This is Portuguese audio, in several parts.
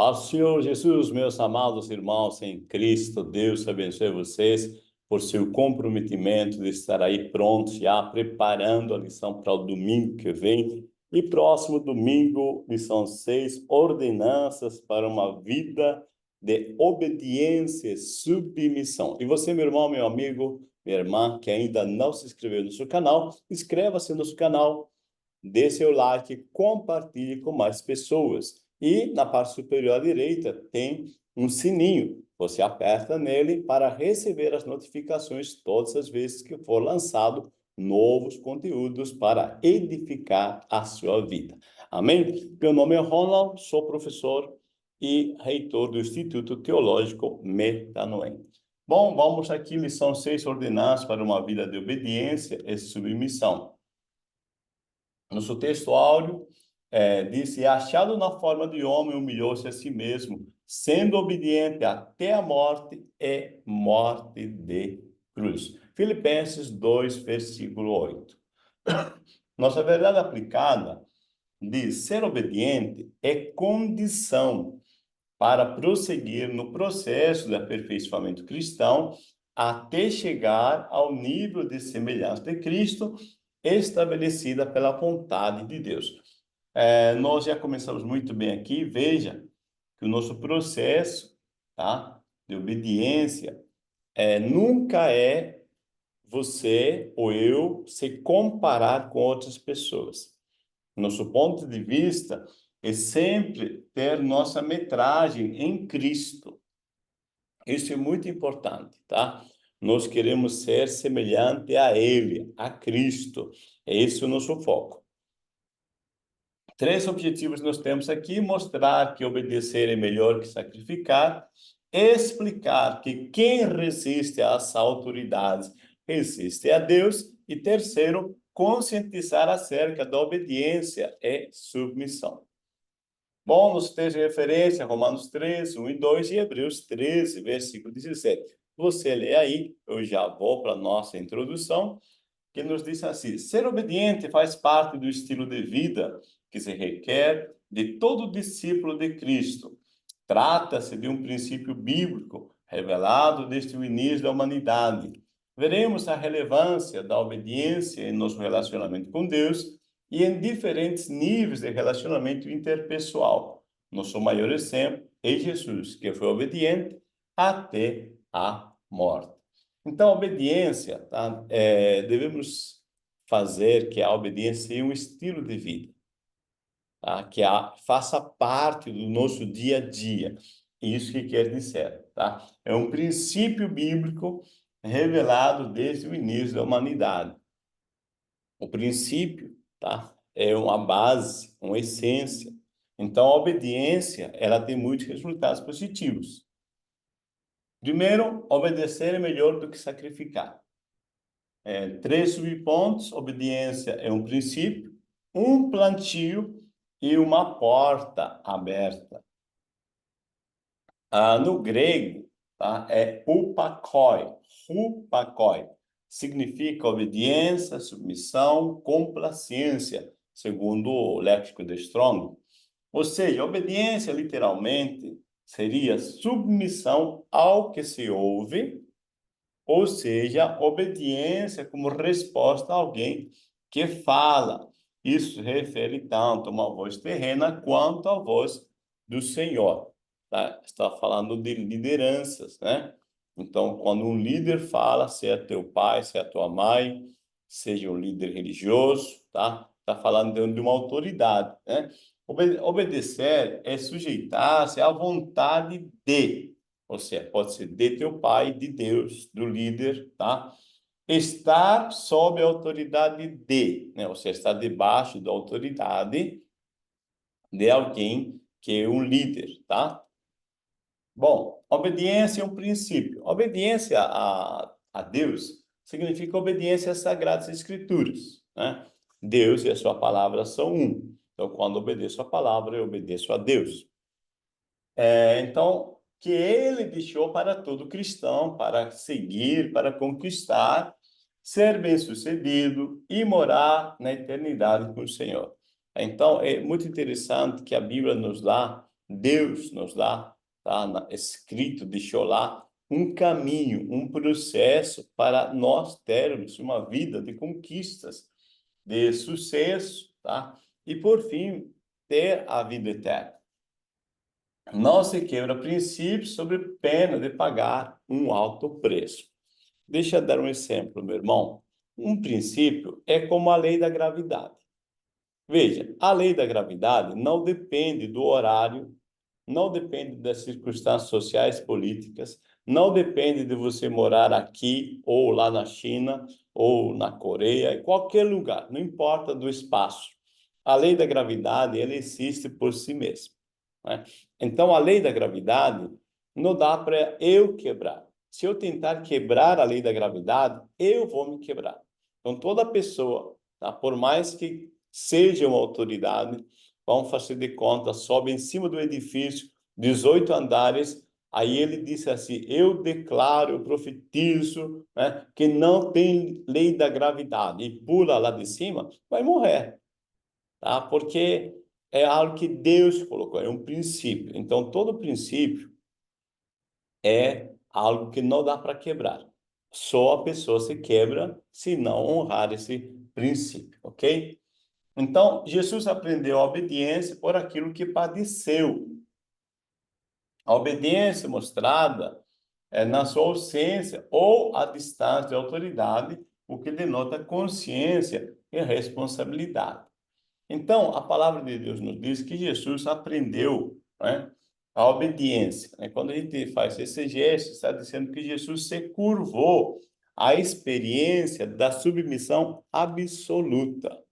Paz do Senhor Jesus, meus amados irmãos em Cristo, Deus abençoe vocês por seu comprometimento de estar aí prontos, já preparando a lição para o domingo que vem. E próximo domingo, lição 6, ordenanças para uma vida de obediência e submissão. E você, meu irmão, meu amigo, minha irmã, que ainda não se inscreveu no nosso canal, inscreva-se no nosso canal, dê seu like, compartilhe com mais pessoas. E na parte superior à direita tem um sininho. Você aperta nele para receber as notificações todas as vezes que for lançado novos conteúdos para edificar a sua vida. Amém? Meu nome é Ronald, sou professor e reitor do Instituto Teológico Metanoem. Bom, vamos aqui, lição 6, ordenanças para uma vida de obediência e submissão. Nosso texto áureo disse: achado na forma de homem, humilhou-se a si mesmo, sendo obediente até a morte e morte de cruz. Filipenses 2, versículo 8. Nossa verdade aplicada diz: ser obediente é condição para prosseguir no processo de aperfeiçoamento cristão até chegar ao nível de semelhança de Cristo estabelecida pela vontade de Deus. Nós já começamos muito bem aqui. Veja que o nosso processo, tá, de obediência nunca é você ou eu se comparar com outras pessoas. Nosso ponto de vista é sempre ter nossa metragem em Cristo. Isso é muito importante, tá? Nós queremos ser semelhante a Ele, a Cristo. Esse é o nosso foco. 3 objetivos nós temos aqui: mostrar que obedecer é melhor que sacrificar, explicar que quem resiste às autoridades resiste a Deus, e terceiro, conscientizar acerca da obediência e submissão. Bom, nos textos de referência, Romanos 13, 1 e 2 e Hebreus 13, versículo 17. Você lê aí, eu já vou para a nossa introdução, que nos diz assim: ser obediente faz parte do estilo de vida que se requer de todo discípulo de Cristo. Trata-se de um princípio bíblico revelado desde o início da humanidade. Veremos a relevância da obediência em nosso relacionamento com Deus e em diferentes níveis de relacionamento interpessoal. Nosso maior exemplo é Jesus, que foi obediente até a morte. Então, a obediência, tá? Devemos fazer que a obediência seja um estilo de vida, tá? Que faça parte do nosso dia a dia. Isso que quer dizer, tá? É um princípio bíblico revelado desde o início da humanidade. O princípio, tá? É uma base, uma essência. Então, a obediência, ela tem muitos resultados positivos. Primeiro, obedecer é melhor do que sacrificar. 3 subpontos: obediência é um princípio, um plantio e uma porta aberta. No grego, tá? É upakoi. Upakoi significa obediência, submissão, complacência, segundo o léxico de Strong. Ou seja, obediência, literalmente, seria submissão ao que se ouve, ou seja, obediência como resposta a alguém que fala. Isso se refere tanto a uma voz terrena quanto à voz do Senhor. Tá? Está falando de lideranças, né? Então, quando um líder fala, se é teu pai, se é tua mãe, seja um líder religioso, tá? Está falando de uma autoridade, né? Obedecer é sujeitar-se à vontade de. Ou seja, pode ser de teu pai, de Deus, do líder, tá? Estar sob a autoridade de, né? Ou seja, estar debaixo da autoridade de alguém que é um líder, tá? Bom, obediência é um princípio. Obediência a Deus significa obediência às Sagradas Escrituras, né? Deus e a sua palavra são um. Então, quando obedeço a palavra, eu obedeço a Deus. Então, que ele deixou para todo cristão, para seguir, para conquistar, ser bem-sucedido e morar na eternidade com o Senhor. Então, é muito interessante que a Bíblia nos dá Deus nos dá, tá, escrito, deixou lá, um caminho, um processo para nós termos uma vida de conquistas, de sucesso, tá? E, por fim, ter a vida eterna. Não se quebra princípios sobre pena de pagar um alto preço. Deixa eu dar um exemplo, meu irmão. Um princípio é como a lei da gravidade. Veja, a lei da gravidade não depende do horário, não depende das circunstâncias sociais, políticas, não depende de você morar aqui ou lá na China ou na Coreia, em qualquer lugar, não importa do espaço. A lei da gravidade, ela existe por si mesma, né? Então, a lei da gravidade não dá para eu quebrar. Se eu tentar quebrar a lei da gravidade, eu vou me quebrar. Então, toda pessoa, tá, por mais que seja uma autoridade, vamos fazer de conta, sobe em cima do edifício, 18 andares, aí ele disse assim, eu declaro, eu profetizo, né, que não tem lei da gravidade, e pula lá de cima, vai morrer, tá? Porque é algo que Deus colocou, é um princípio. Então, todo princípio é algo que não dá para quebrar. Só a pessoa se quebra se não honrar esse princípio, ok? Então, Jesus aprendeu a obediência por aquilo que padeceu. A obediência mostrada é na sua ausência ou a distância de autoridade, o que denota consciência e responsabilidade. Então, a palavra de Deus nos diz que Jesus aprendeu, né, a obediência, né? Quando a gente faz esse gesto, está dizendo que Jesus se curvou à experiência da submissão absoluta.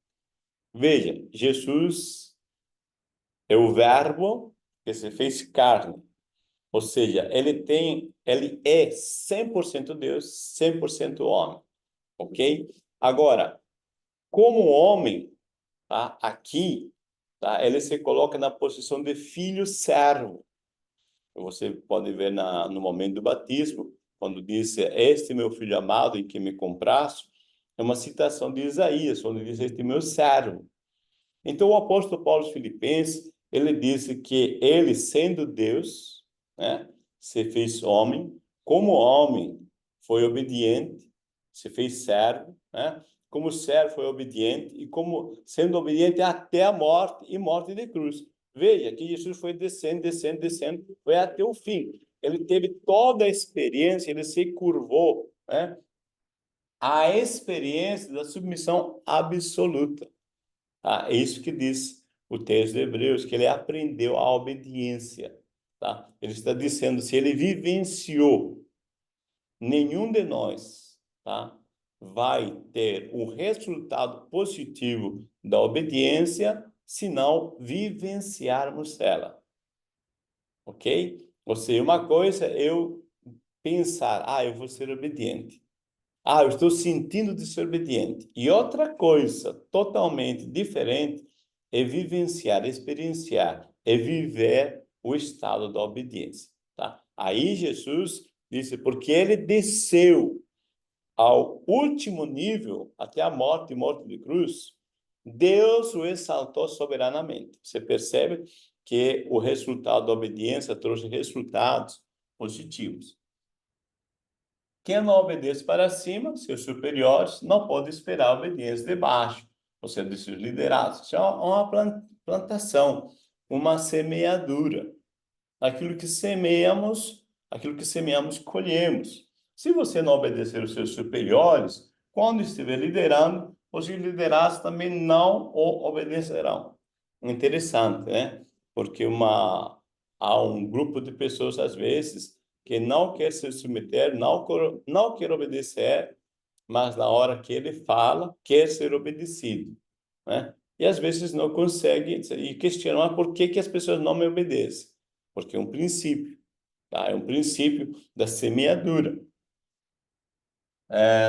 Veja, Jesus é o verbo que se fez carne. Ou seja, ele é 100% Deus, 100% homem, ok? Agora, como homem, tá? Aqui, tá? Ele se coloca na posição de filho servo. Você pode ver no momento do batismo, quando diz, este meu filho amado em que me compraste, é uma citação de Isaías, onde diz, este meu servo. Então, o apóstolo Paulo aos Filipenses, ele disse que ele, sendo Deus, né, se fez homem, como homem foi obediente, se fez servo, né, como servo foi obediente e como sendo obediente até a morte e morte de cruz. Veja que Jesus foi descendo, descendo, descendo, foi até o fim. Ele teve toda a experiência, ele se curvou, né, à experiência da submissão absoluta. Ah, é isso que diz o texto de Hebreus, que ele aprendeu a obediência, tá? Ele está dizendo, se ele vivenciou, nenhum de nós, tá, vai ter um resultado positivo da obediência se não vivenciarmos ela, ok? Ou seja, uma coisa é eu pensar, eu vou ser obediente. Eu estou sentindo desobediente. E outra coisa totalmente diferente é vivenciar, experienciar, é viver o estado da obediência, tá? Aí Jesus disse, porque ele desceu ao último nível, até a morte e morte de cruz, Deus o exaltou soberanamente. Você percebe que o resultado da obediência trouxe resultados positivos. Quem não obedece para cima, seus superiores, não pode esperar a obediência de baixo, ou seja, de seus liderados. Isso é uma plantação, uma semeadura. Aquilo que semeamos, colhemos. Se você não obedecer os seus superiores, quando estiver liderando, os liderados também não o obedecerão. Interessante, né? Porque há um grupo de pessoas, às vezes, que não quer se submeter, não quer obedecer, mas na hora que ele fala, quer ser obedecido, né? E às vezes não consegue, e questiona, por que que as pessoas não me obedecem? Porque é um princípio, tá? É um princípio da semeadura.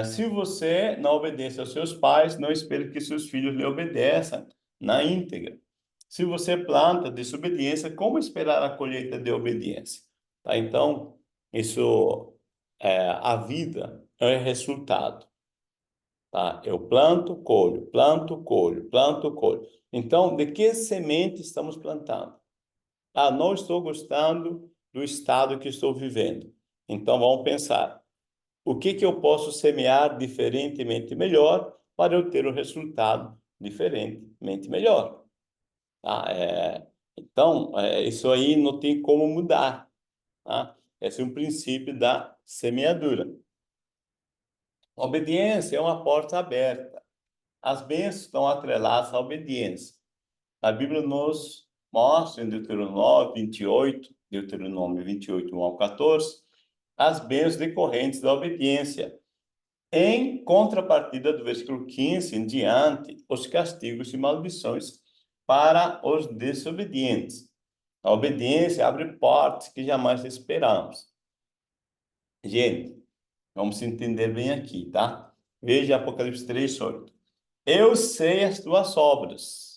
Se você não obedece aos seus pais, não espere que seus filhos lhe obedeçam na íntegra. Se você planta desobediência, como esperar a colheita de obediência? Tá? Então, isso a vida é resultado. Tá? Eu planto, colho, planto, colho, planto, colho. Então, de que semente estamos plantando? Ah, não estou gostando do estado que estou vivendo. Então, vamos pensar. O que que eu posso semear diferentemente melhor para eu ter um resultado diferentemente melhor? Tá? Então, isso aí não tem como mudar. Tá? Esse é um princípio da semeadura. Obediência é uma porta aberta. As bênçãos estão atreladas à obediência. A Bíblia nos mostra em Deuteronômio 28, 1 ao 14, as bênçãos decorrentes da obediência. Em contrapartida do versículo 15 em diante, os castigos e maldições para os desobedientes. A obediência abre portas que jamais esperamos. Gente, vamos entender bem aqui, tá? Veja Apocalipse 3:8. Eu sei as tuas obras.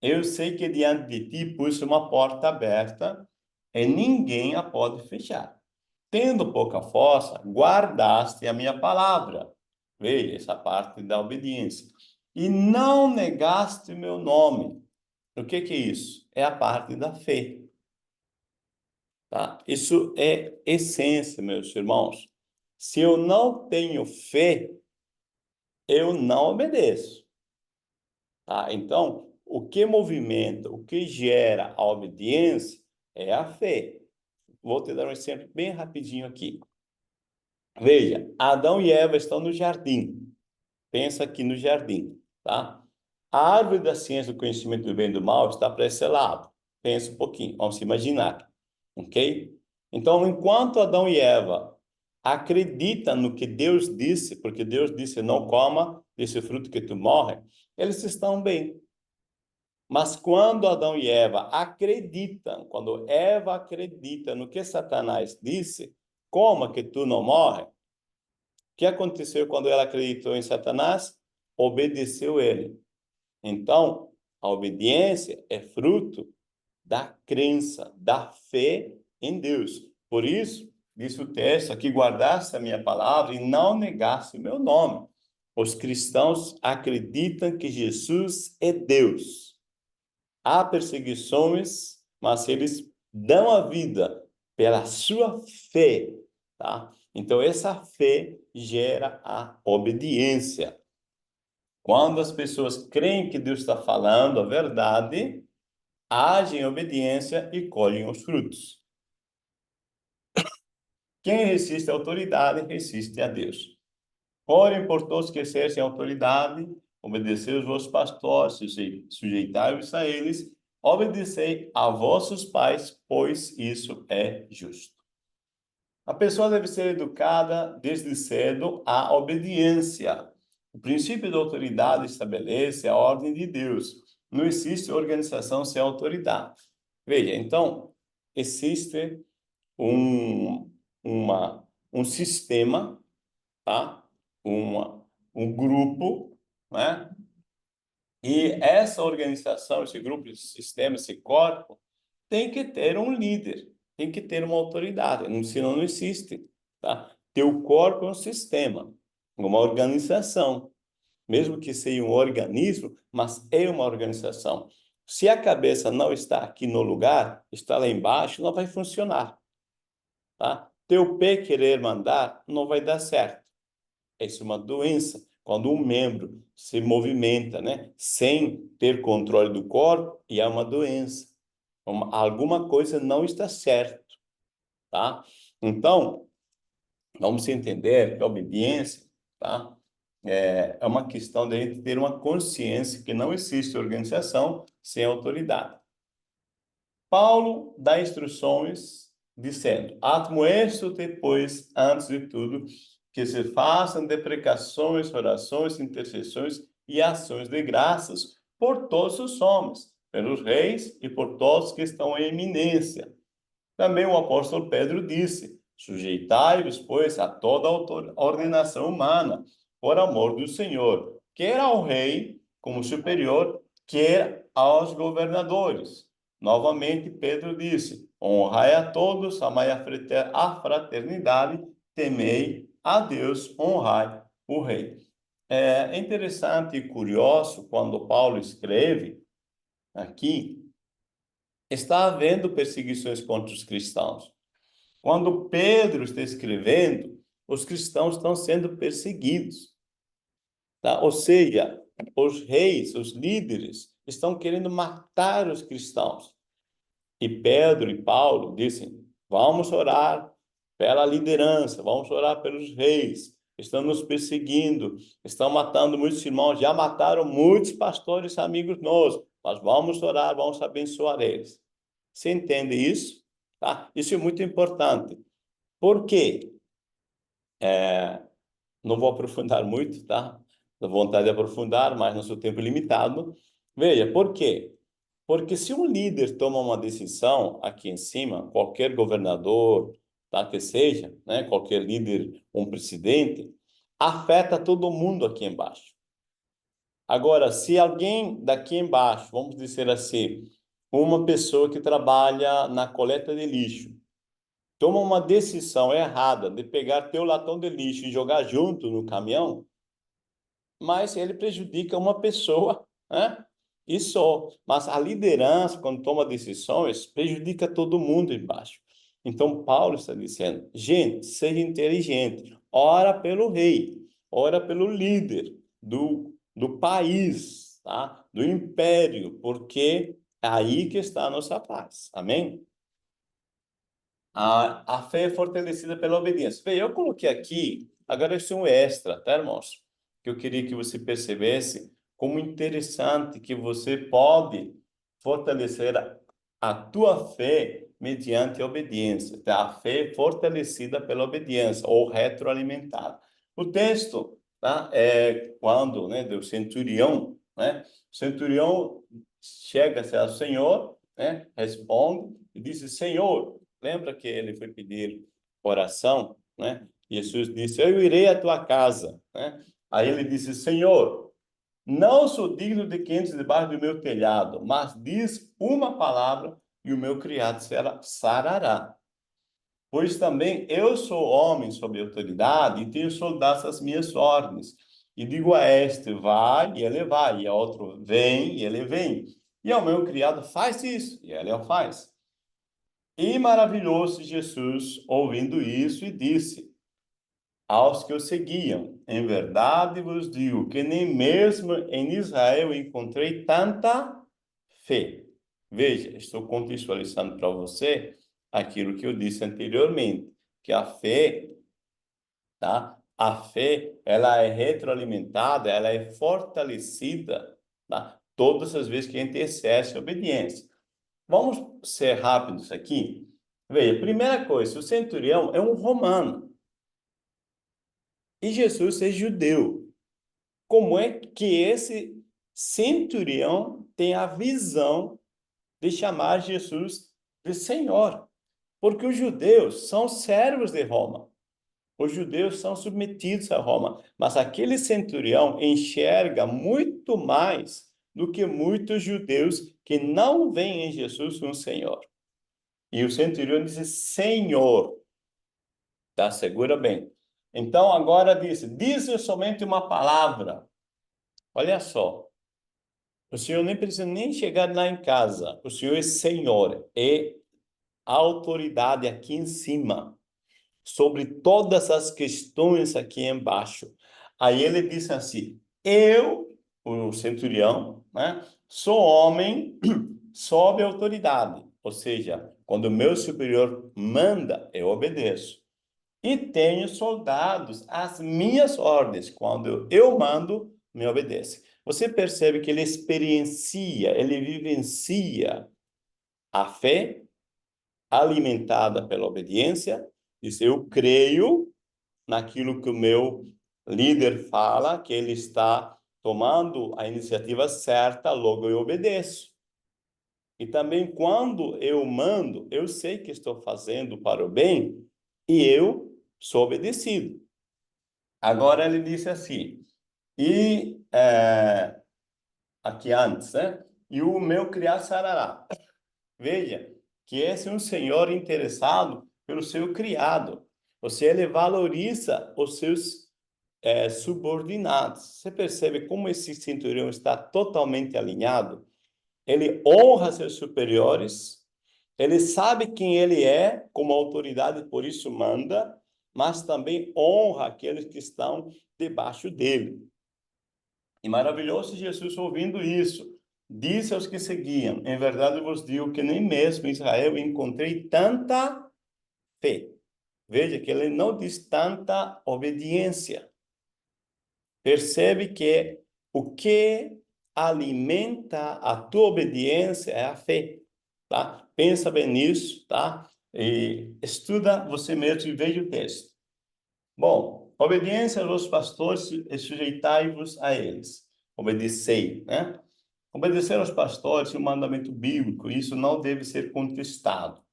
Eu sei que diante de ti pus uma porta aberta e ninguém a pode fechar. Tendo pouca força, guardaste a minha palavra. Veja essa parte da obediência. E não negaste o meu nome. O que é isso? É a parte da fé. Tá? Isso é essência, meus irmãos. Se eu não tenho fé, eu não obedeço. Tá? Então, o que movimenta, o que gera a obediência é a fé. Vou te dar um exemplo bem rapidinho aqui. Veja, Adão e Eva estão no jardim. Pensa aqui no jardim, tá? A árvore da ciência do conhecimento do bem e do mal está para esse lado. Pensa um pouquinho, vamos se imaginar, ok? Então, enquanto Adão e Eva acreditam no que Deus disse, porque Deus disse, não coma desse fruto que tu morre, eles estão bem. Mas quando Adão e Eva acreditam, quando Eva acredita no que Satanás disse, coma que tu não morre, o que aconteceu quando ela acreditou em Satanás? Obedeceu ele. Então, a obediência é fruto da crença, da fé em Deus. Por isso, diz o texto, que guardasse a minha palavra e não negasse o meu nome. Os cristãos acreditam que Jesus é Deus. Há perseguições, mas eles dão a vida pela sua fé, tá? Então, essa fé gera a obediência. Quando as pessoas creem que Deus está falando a verdade, agem em obediência e colhem os frutos. Quem resiste à autoridade, resiste a Deus. Orem por todos que exercem autoridade, obedecei os vossos pastores, sujeitai-vos a eles, obedecei a vossos pais, pois isso é justo. A pessoa deve ser educada desde cedo à obediência. O princípio da autoridade estabelece a ordem de Deus. Não existe organização sem autoridade. Veja, então, existe um, um sistema, tá? Um grupo, né? E essa organização, esse grupo, esse sistema, esse corpo, tem que ter um líder, tem que ter uma autoridade, senão não existe, tá? Teu corpo é um sistema, uma organização, mesmo que seja um organismo, mas é uma organização. Se a cabeça não está aqui no lugar, está lá embaixo, não vai funcionar, tá? Teu pé querer mandar, não vai dar certo. Essa é uma doença. Quando um membro se movimenta, né, sem ter controle do corpo, e é uma doença. Alguma coisa não está certo, tá? Então, vamos entender que a obediência, tá? É uma questão de a gente ter uma consciência que não existe organização sem autoridade. Paulo dá instruções dizendo: admoesto-te, pois, antes de tudo, que se façam deprecações, orações, intercessões e ações de graças por todos os homens, pelos reis e por todos que estão em eminência. Também o apóstolo Pedro disse: sujeitai-vos, pois, a toda ordenação humana, por amor do Senhor, quer ao rei como superior, quer aos governadores. Novamente, Pedro disse: honrai a todos, amai a fraternidade, temei a Deus, honrai o rei. É interessante e curioso quando Paulo escreve aqui está havendo perseguições contra os cristãos. Quando Pedro está escrevendo, os cristãos estão sendo perseguidos, tá? Ou seja, os reis, os líderes, estão querendo matar os cristãos. E Pedro e Paulo dizem: vamos orar pela liderança, vamos orar pelos reis, estão nos perseguindo, estão matando muitos irmãos, já mataram muitos pastores amigos nossos, mas vamos orar, vamos abençoar eles. Você entende isso? Tá? Isso é muito importante. Por quê? Não vou aprofundar muito, tá? Dá vontade de aprofundar, mas nosso tempo é limitado. Veja, por quê? Porque se um líder toma uma decisão aqui em cima, qualquer governador, tá, que seja, né, qualquer líder, um presidente, afeta todo mundo aqui embaixo. Agora, se alguém daqui embaixo, vamos dizer assim, uma pessoa que trabalha na coleta de lixo, toma uma decisão errada de pegar teu latão de lixo e jogar junto no caminhão, mas ele prejudica uma pessoa, né? E só. Mas a liderança, quando toma decisões, prejudica todo mundo embaixo. Então, Paulo está dizendo, gente, seja inteligente, ora pelo rei, ora pelo líder do país, tá? Do império, porque é aí que está a nossa paz. Amém? A fé é fortalecida pela obediência. Bem, eu coloquei aqui, agora isso é um extra, tá, irmãos? Que eu queria que você percebesse como interessante que você pode fortalecer a tua fé mediante a obediência, tá? A fé é fortalecida pela obediência ou retroalimentada. O texto, tá? É quando, né, do centurião, né? O centurião chega-se ao Senhor, né? Responde e diz: Senhor, lembra que ele foi pedir oração, né? Jesus disse: eu irei à tua casa, né? Aí ele disse: Senhor, não sou digno de que entres debaixo do meu telhado, mas diz uma palavra e o meu criado sarará. Pois também eu sou homem sob autoridade e tenho soldados às minhas ordens. E digo a este, vai, e ele vai. E a outro, vem, e ele vem. E ao meu criado, faz isso, e ele o faz. E maravilhou-se Jesus ouvindo isso e disse aos que o seguiam: em verdade vos digo que nem mesmo em Israel encontrei tanta fé. Veja, estou contextualizando para você aquilo que eu disse anteriormente, que a fé, tá? A fé, ela é retroalimentada, ela é fortalecida, tá? Todas as vezes que a gente exerce obediência. Vamos ser rápidos aqui. Veja, primeira coisa, o centurião é um romano e Jesus é judeu. Como é que esse centurião tem a visão de chamar Jesus de Senhor? Porque os judeus são servos de Roma. Os judeus são submetidos a Roma. Mas aquele centurião enxerga muito mais do que muitos judeus que não veem em Jesus um Senhor. E o centurião disse: Senhor, tá? Segura bem. Então agora diz somente uma palavra. Olha só, o Senhor nem precisa nem chegar lá em casa. O Senhor é Senhor, é autoridade aqui em cima, sobre todas as questões aqui embaixo. Aí ele disse assim: eu, o centurião, né, sou homem sob autoridade. Ou seja, quando o meu superior manda, eu obedeço. E tenho soldados às minhas ordens. Quando eu mando, me obedece. Você percebe que ele experiencia, ele vivencia a fé alimentada pela obediência. Diz: eu creio naquilo que o meu líder fala, que ele está tomando a iniciativa certa, logo eu obedeço. E também quando eu mando, eu sei que estou fazendo para o bem e eu sou obedecido. Agora ele disse assim, aqui antes, né? E o meu criado sarará. Veja que esse é um senhor interessado pelo seu criado. Ou seja, ele valoriza os seus subordinados. Você percebe como esse centurião está totalmente alinhado? Ele honra seus superiores, Ele sabe quem ele é como autoridade, por isso manda, mas também honra aqueles que estão debaixo dele. E maravilhoso Jesus ouvindo isso. Disse aos que seguiam: em verdade eu vos digo que nem mesmo em Israel encontrei tanta fé. Veja que ele não diz tanta obediência. Percebe que o que alimenta a tua obediência é a fé, tá? Pensa bem nisso, tá? E estuda você mesmo e veja o texto. Bom, obediência aos pastores e sujeitai-vos a eles. Obedecei, né? Obedecer aos pastores é um mandamento bíblico, e isso não deve ser contestado,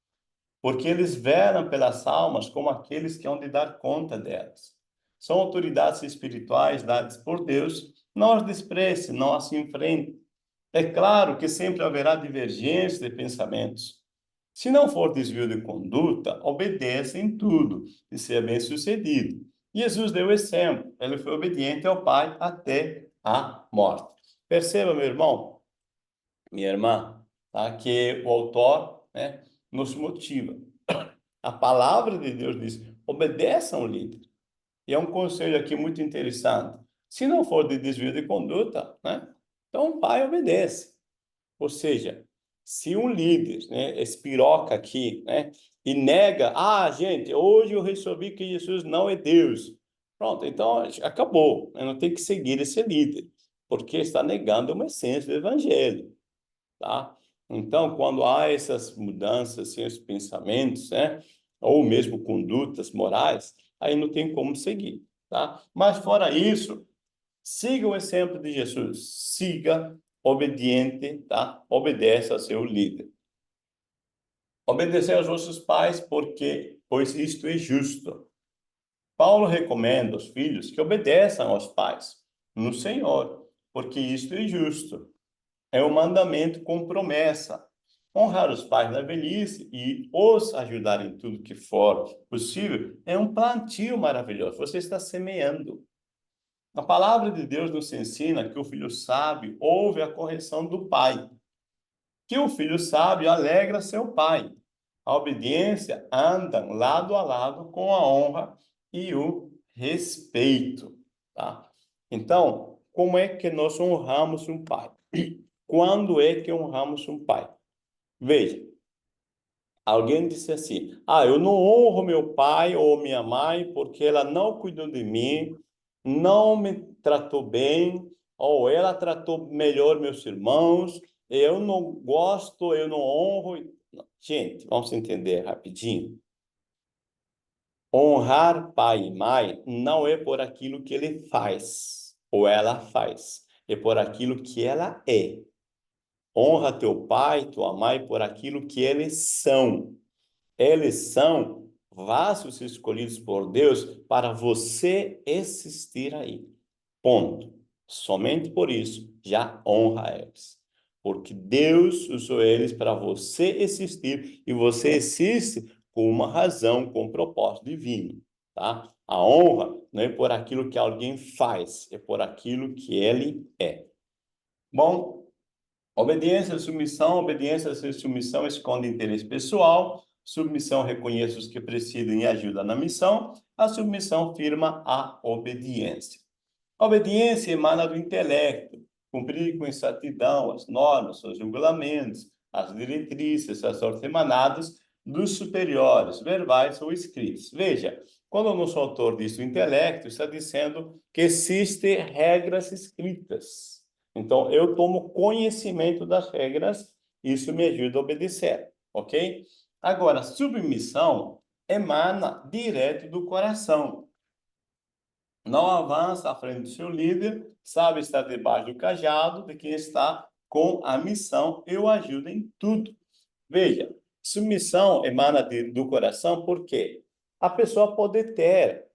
porque eles velam pelas almas como aqueles que hão de dar conta delas. São autoridades espirituais dadas por Deus, não as despreze, não as enfrente. É claro que sempre haverá divergência de pensamentos. Se não for desvio de conduta, obedeça em tudo e seja bem-sucedido. Jesus deu exemplo, ele foi obediente ao Pai até a morte. Perceba, meu irmão, minha irmã, tá? Que o autor, né, nos motiva. A palavra de Deus diz: obedeça ao líder. E é um conselho aqui muito interessante. Se não for de desvio de conduta, né, então o pai obedece. Ou seja, se um líder, né, espiroca aqui, né, e nega: gente, hoje eu resolvi que Jesus não é Deus. Pronto, então acabou, né? Não tem que seguir esse líder, porque está negando uma essência do evangelho, tá? Então, quando há essas mudanças, assim, os pensamentos, né, ou mesmo condutas morais, aí não tem como seguir, tá? Mas fora isso, siga o exemplo de Jesus, siga obediente, tá? Obedeça a seu líder. Obedecer aos vossos pais, pois isto é justo. Paulo recomenda aos filhos que obedeçam aos pais no Senhor, porque isto é justo. É um mandamento com promessa. Honrar os pais na velhice e os ajudar em tudo que for possível é um plantio maravilhoso. Você está semeando. A palavra de Deus nos ensina que o filho sábio ouve a correção do pai, que o filho sábio alegra seu pai. A obediência anda lado a lado com a honra e o respeito, tá? Então, como é que nós honramos um pai? Quando é que honramos um pai? Veja, alguém disse assim: eu não honro meu pai ou minha mãe porque ela não cuidou de mim, não me tratou bem, ou ela tratou melhor meus irmãos, eu não gosto, eu não honro. Não. Gente, vamos entender rapidinho. Honrar pai e mãe não é por aquilo que ele faz ou ela faz, é por aquilo que ela é. Honra teu pai, tua mãe por aquilo que eles são. Eles são vasos escolhidos por Deus para você existir aí. Ponto. Somente por isso já honra eles. Porque Deus usou eles para você existir e você existe com uma razão, com um propósito divino, tá? A honra não é por aquilo que alguém faz, é por aquilo que ele é. Bom, obediência e submissão esconde interesse pessoal, submissão reconhece os que precisam e ajuda na missão, a submissão firma a obediência. A obediência emana do intelecto, cumprir com exatidão as normas, os regulamentos, as diretrizes, as ordens emanadas dos superiores, verbais ou escritos. Veja, quando o nosso autor diz o intelecto, está dizendo que existem regras escritas. Então, eu tomo conhecimento das regras, isso me ajuda a obedecer, ok? Agora, submissão emana direto do coração. Não avança à frente do seu líder, sabe estar debaixo do cajado de quem está com a missão e o ajuda em tudo. Veja, submissão emana do coração porque a pessoa pode ter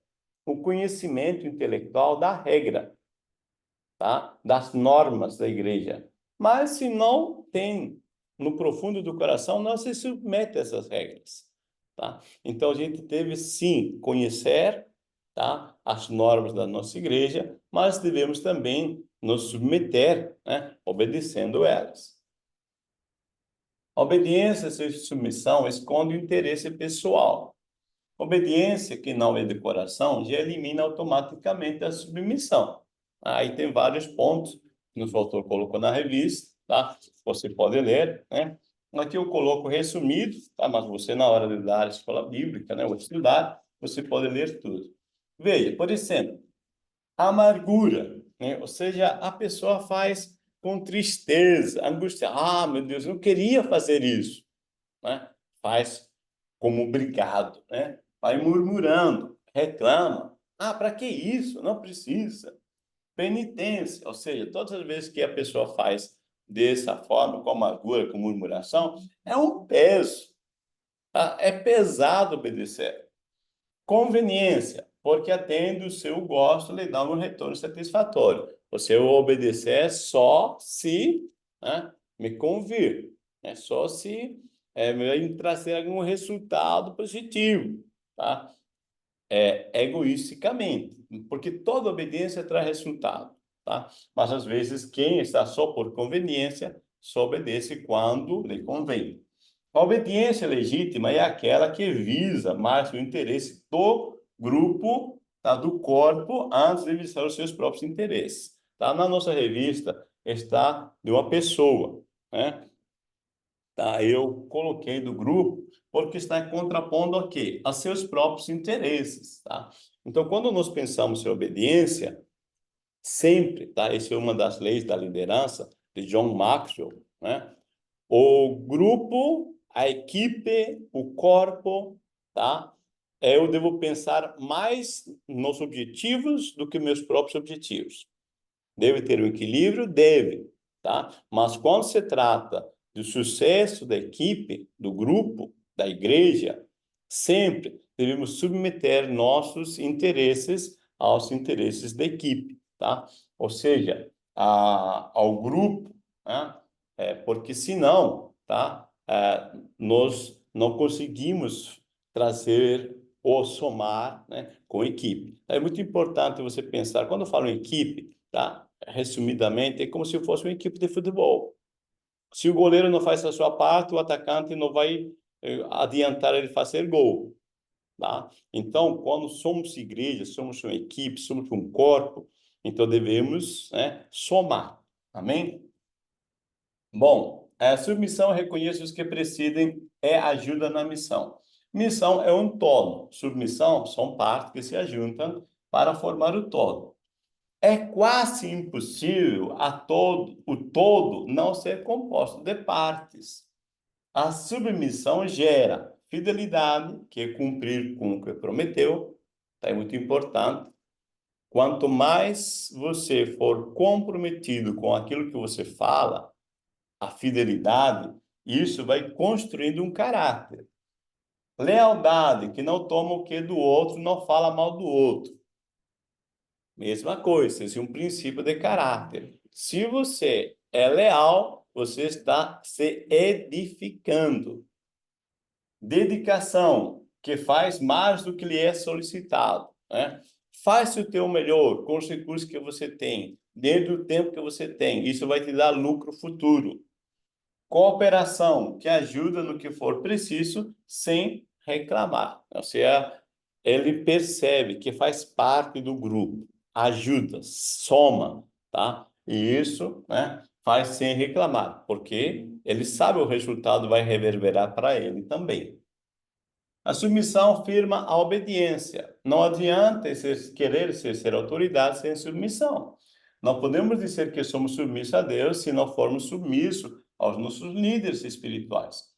o conhecimento intelectual da regra, tá? Das normas da igreja. Mas se não tem no profundo do coração, não se submete a essas regras, tá? Então a gente deve sim conhecer, tá, as normas da nossa igreja, mas devemos também nos submeter, né, obedecendo elas. Obediência sem submissão esconde o interesse pessoal. Obediência que não é de coração já elimina automaticamente a submissão. Aí tem vários pontos que o autor colocou na revista, tá? Você pode ler, né? Aqui eu coloco resumido, tá? Mas você, na hora de dar a escola bíblica, né, ou estudar, você pode ler tudo. Veja, por exemplo, amargura, né? Ou seja, a pessoa faz com tristeza, angústia. Ah, meu Deus, eu não queria fazer isso, né? Faz como obrigado, né? Vai murmurando, reclama. Ah, para que isso? Não precisa. Penitência, ou seja, todas as vezes que a pessoa faz dessa forma, com amargura, com murmuração, é um peso, tá? É pesado obedecer. Conveniência, porque atende o seu gosto, lhe dá um retorno satisfatório. Você obedecer só se, né, me convir, é só se me trazer algum resultado positivo, tá? Egoisticamente, porque toda obediência traz resultado, tá? Mas às vezes quem está só por conveniência só obedece quando lhe convém. A obediência legítima é aquela que visa mais o interesse do grupo, tá? Do corpo, antes de visar os seus próprios interesses. Tá? Na nossa revista está de uma pessoa, né? Tá? Eu coloquei do grupo porque está contrapondo a quê? A seus próprios interesses, tá? Então, quando nós pensamos em obediência, sempre, tá? Essa é uma das leis da liderança de John Maxwell, né? O grupo, a equipe, o corpo, tá? Eu devo pensar mais nos objetivos do que meus próprios objetivos. Deve ter um equilíbrio? Deve, tá? Mas quando se trata do sucesso da equipe, do grupo, da igreja, sempre devemos submeter nossos interesses aos interesses da equipe, tá? Ou seja, ao grupo, né? Porque senão, tá? Nós não conseguimos trazer ou somar, né, com a equipe. É muito importante você pensar, quando eu falo em equipe, tá? Resumidamente, é como se fosse uma equipe de futebol. Se o goleiro não faz a sua parte, o atacante não vai adiantar ele fazer gol, tá? Então, quando somos igreja, somos uma equipe, somos um corpo, então devemos, né, somar. Amém? Bom, a submissão reconhece os que presidem, ajuda na missão. Missão é um todo, submissão são partes que se ajuntam para formar o todo. É quase impossível o todo não ser composto de partes. A submissão gera fidelidade, que é cumprir com o que prometeu, tá? É muito importante. Quanto mais você for comprometido com aquilo que você fala, a fidelidade, isso vai construindo um caráter. Lealdade, que não toma o que do outro, não fala mal do outro. Mesma coisa, esse é um princípio de caráter. Se você é leal, você está se edificando. Dedicação, que faz mais do que lhe é solicitado, né? Faz o teu melhor com os recursos que você tem, dentro do tempo que você tem. Isso vai te dar lucro futuro. Cooperação, que ajuda no que for preciso, sem reclamar. Ou seja, ele percebe que faz parte do grupo, ajuda, soma, tá? E isso, né, faz sem reclamar, porque ele sabe o resultado vai reverberar para ele também. A submissão firma a obediência. Não adianta querer ser autoridade sem submissão. Não podemos dizer que somos submissos a Deus se não formos submissos aos nossos líderes espirituais.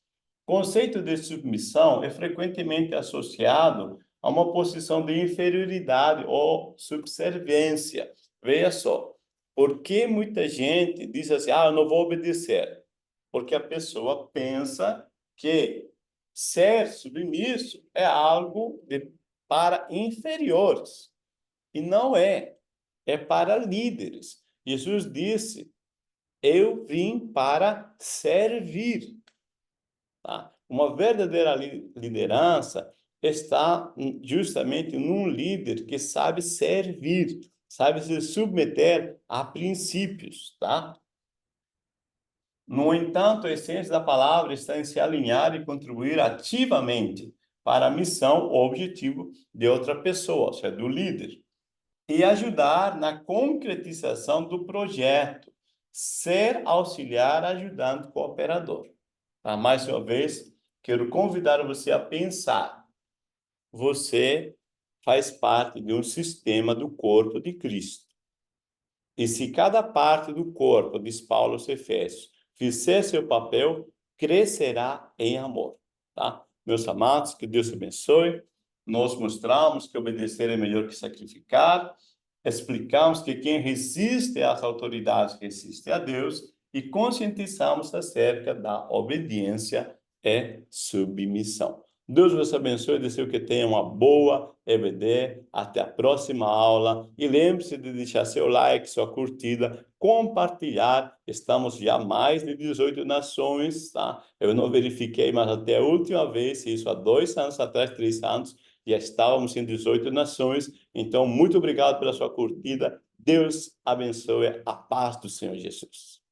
O conceito de submissão é frequentemente associado a uma posição de inferioridade ou subserviência. Veja só, por que muita gente diz assim, eu não vou obedecer? Porque a pessoa pensa que ser submisso é algo para inferiores. E não é. É para líderes. Jesus disse, eu vim para servir. Tá? Uma verdadeira liderança está justamente num líder que sabe servir, sabe se submeter a princípios, tá? No entanto, a essência da palavra está em se alinhar e contribuir ativamente para a missão ou objetivo de outra pessoa, ou seja, do líder, e ajudar na concretização do projeto, ser auxiliar, ajudante, cooperador. Tá? Mais uma vez, quero convidar você a pensar. Você faz parte de um sistema do corpo de Cristo. E se cada parte do corpo, diz Paulo aos Efésios, fizer seu papel, crescerá em amor. Tá? Meus amados, que Deus abençoe. Nós mostramos que obedecer é melhor que sacrificar. Explicamos que quem resiste às autoridades resiste a Deus. E conscientizamos acerca da obediência e submissão. Deus vos abençoe e desejo que tenha uma boa EBD. Até a próxima aula. E lembre-se de deixar seu like, sua curtida, compartilhar. Estamos já mais de 18 nações, tá? Eu não verifiquei, mas até a última vez, isso há 2 anos atrás, 3 anos, já estávamos em 18 nações. Então, muito obrigado pela sua curtida. Deus abençoe. A paz do Senhor Jesus.